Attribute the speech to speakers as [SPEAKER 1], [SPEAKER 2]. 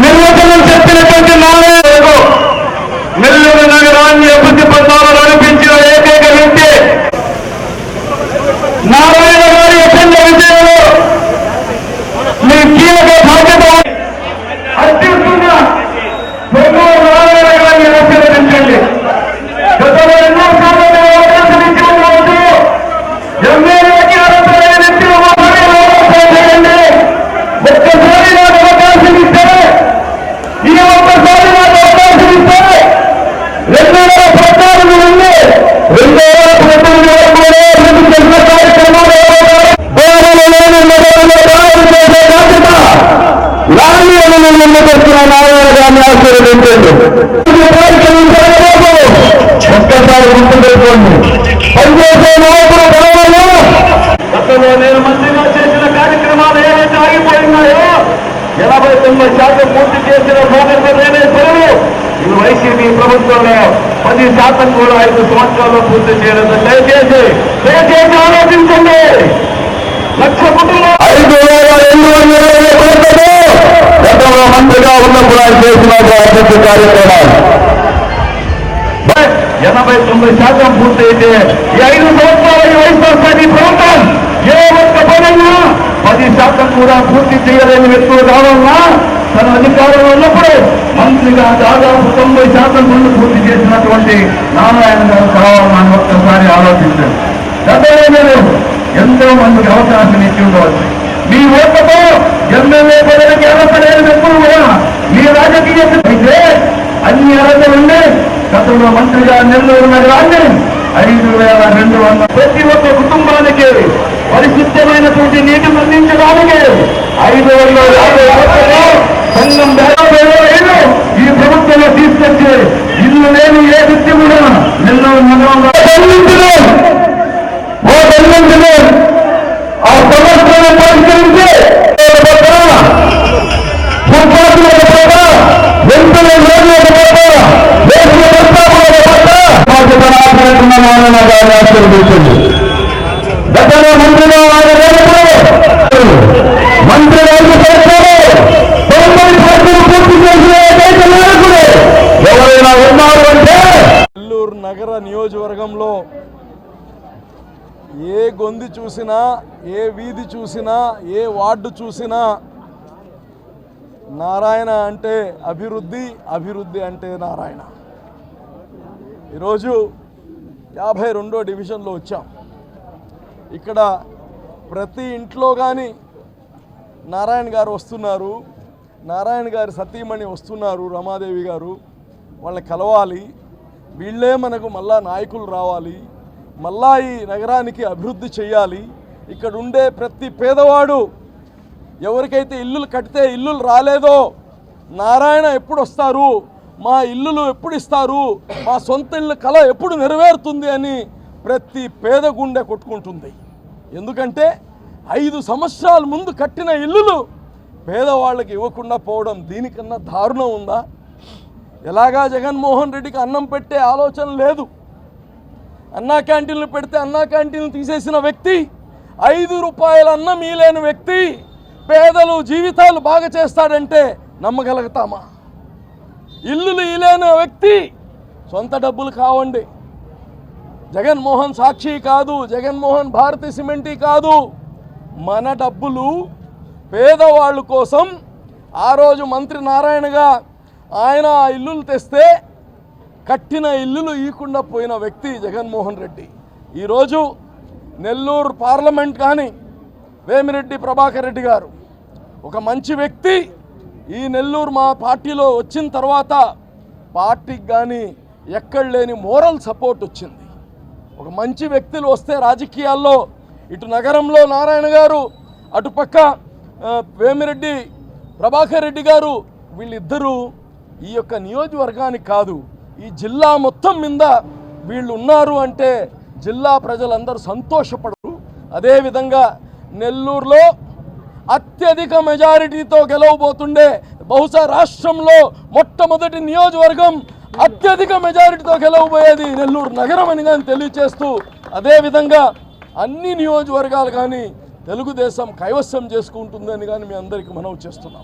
[SPEAKER 1] నిర్వచనం చెప్పినటువంటి నెల్లూరు నగరాన్ని అభివృద్ధి పథకాలు నడిపించిన ఏకైక వ్యక్తి నారాయణ గారి అఖండ విజయంలో మీ కీలక బాధ్యత అత్యుత్తమ నారాయణ గారిని ఆశీర్వదించండి. గతంలో ఎన్నో సార్లు అవకాశం ఇచ్చినటువంటి ఎమ్మెల్యేకి అర్హతలైన వ్యక్తులు చేయండి. ఒక్కసారి నాకు అవకాశం ఇస్తే ఈ ఒక్కసారి నాకు అవకాశం ఇస్తే 2014 నుండి 2019 వరకు చేసిన కార్యక్రమాలు నారాయణ గారిని ఆశీర్వదించండి. ఒక్కసారి గుర్తుపెట్టుకోండి. పనిచేసే నాయకులు గతంలో నేను మంత్రిగా చేసిన కార్యక్రమాలు ఏవైతే ఆగిపోయినాయో 89% పూర్తి చేసిన భాగంలోనే పనులు ఈ వైసీపీ ప్రభుత్వంలో 10% కూడా 5 సంవత్సరాల్లో పూర్తి చేయడం. దయచేసి ఆలోచించండి. 1,00,000 కుటుంబాలు 5,220 కోట్లతో గతంలో మంత్రిగా ఉన్నప్పుడు ఆయన చేసిన అభివృద్ధి కార్యక్రమాలు 89% పూర్తయితే ఈ 5 సంవత్సరాల వైఎస్ఆర్సీపీ ప్రభుత్వం ఏ ఒక్క పనైనా 10% కూడా పూర్తి చేయలేని వ్యక్తులు కావాలన్నా తన అధికారంలో ఉన్నప్పుడు మంత్రిగా దాదాపు 90% పనులు పూర్తి చేసినటువంటి నారాయణ గారు కావాలని ఒక్కసారి ఆలోచించారు. గతంలో మీరు ఎంతో మందికి అవకాశం ఇచ్చి ఉండవచ్చు. మీ ఓట్లతో ఎమ్మెల్యే పదవికి అర్హత లేని వ్యక్తులు కూడా మీ రాజకీయ అయితే అన్ని అర్హతలుండే గతంలో మంత్రిగా నెల్లూరు నగరాన్ని 5,200 ప్రతి ఒక్క కుటుంబానికి పరిశుద్ధమైనటువంటి నీటిని అందించడానికి 550 కోట్లలో సంఘం 55 ఈ ప్రభుత్వంలో తీసుకొచ్చి ఇల్లు లేని ఏ వ్యక్తి కూడా నెల్లూరు నగరంలో ఆ సమస్యను పరిష్కరించి గతంలో మంత్రిగా మంత్రి పూర్తి చేసిన ఎవరైనా ఉన్నారు అంటే
[SPEAKER 2] నెల్లూరు నగర నియోజకవర్గంలో ఏ గొంతు చూసినా, ఏ వీధి చూసినా, ఏ వార్డు చూసినా నారాయణ అంటే అభివృద్ధి, అభివృద్ధి అంటే నారాయణ. ఈరోజు 52వ డివిజన్లో వచ్చాం. ఇక్కడ ప్రతి ఇంట్లో కానీ నారాయణ గారు వస్తున్నారు, నారాయణ గారి సతీమణి వస్తున్నారు, రమాదేవి గారు. వాళ్ళని కలవాలి, వీళ్ళే మనకు మళ్ళా నాయకులు రావాలి, మళ్ళా ఈ నగరానికి అభివృద్ధి చేయాలి. ఇక్కడ ఉండే ప్రతి పేదవాడు ఎవరికైతే ఇల్లులు కడితే ఇల్లులు రాలేదో నారాయణ ఎప్పుడు వస్తారు, మా ఇల్లులు ఎప్పుడు ఇస్తారు, మా సొంత ఇల్లు కళ ఎప్పుడు నెరవేరుతుంది అని ప్రతి పేద గుండె కొట్టుకుంటుంది. ఎందుకంటే 5 సంవత్సరాల ముందు కట్టిన ఇల్లులు పేదవాళ్ళకి ఇవ్వకుండా పోవడం దీనికన్నా దారుణం ఉందా? ఎలాగా జగన్మోహన్ రెడ్డికి అన్నం పెట్టే ఆలోచన లేదు. అన్నా క్యాంటీన్లు పెడితే అన్నా క్యాంటీన్లు తీసేసిన వ్యక్తి, 5 రూపాయల అన్నం ఇలేని వ్యక్తి పేదలు జీవితాలు బాగా చేస్తాడంటే నమ్మగలుగుతామా? ఇల్లులు ఇలేని వ్యక్తి సొంత డబ్బులు కావండి. జగన్మోహన్ సాక్షి కాదు, జగన్మోహన్ భారతి సిమెంటీ కాదు, మన డబ్బులు పేదవాళ్ళ కోసం. ఆ రోజు మంత్రి నారాయణగా ఆయన ఇల్లులు తెస్తే కట్టిన ఇల్లులు ఇవ్వకుండా పోయిన వ్యక్తి జగన్మోహన్ రెడ్డి. ఈరోజు నెల్లూరు పార్లమెంట్ కానీ వేమిరెడ్డి ప్రభాకర్ రెడ్డి గారు ఒక మంచి వ్యక్తి. ఈ నెల్లూరు మా పార్టీలో వచ్చిన తర్వాత పార్టీకి కానీ ఎక్కడ లేని మోరల్ సపోర్ట్ వచ్చింది. ఒక మంచి వ్యక్తులు వస్తే రాజకీయాల్లో ఇటు నగరంలో నారాయణ గారు, అటుపక్క వేమిరెడ్డి ప్రభాకర్ రెడ్డి గారు, వీళ్ళిద్దరూ ఈ యొక్క నియోజకవర్గానికి కాదు ఈ జిల్లా మొత్తం మీద వీళ్ళు ఉన్నారు అంటే జిల్లా ప్రజలందరూ సంతోషపడరు. అదేవిధంగా నెల్లూరులో అత్యధిక మెజారిటీతో గెలవబోతుండే బహుశా రాష్ట్రంలో మొట్టమొదటి నియోజకవర్గం అత్యధిక మెజారిటీతో గెలవబోయేది నెల్లూరు నగరం అని కానీ తెలియచేస్తూ, అదేవిధంగా అన్ని నియోజకవర్గాలు కానీ తెలుగుదేశం కైవసం చేసుకుంటుందని కానీ మీ అందరికీ మనవి చేస్తున్నాం.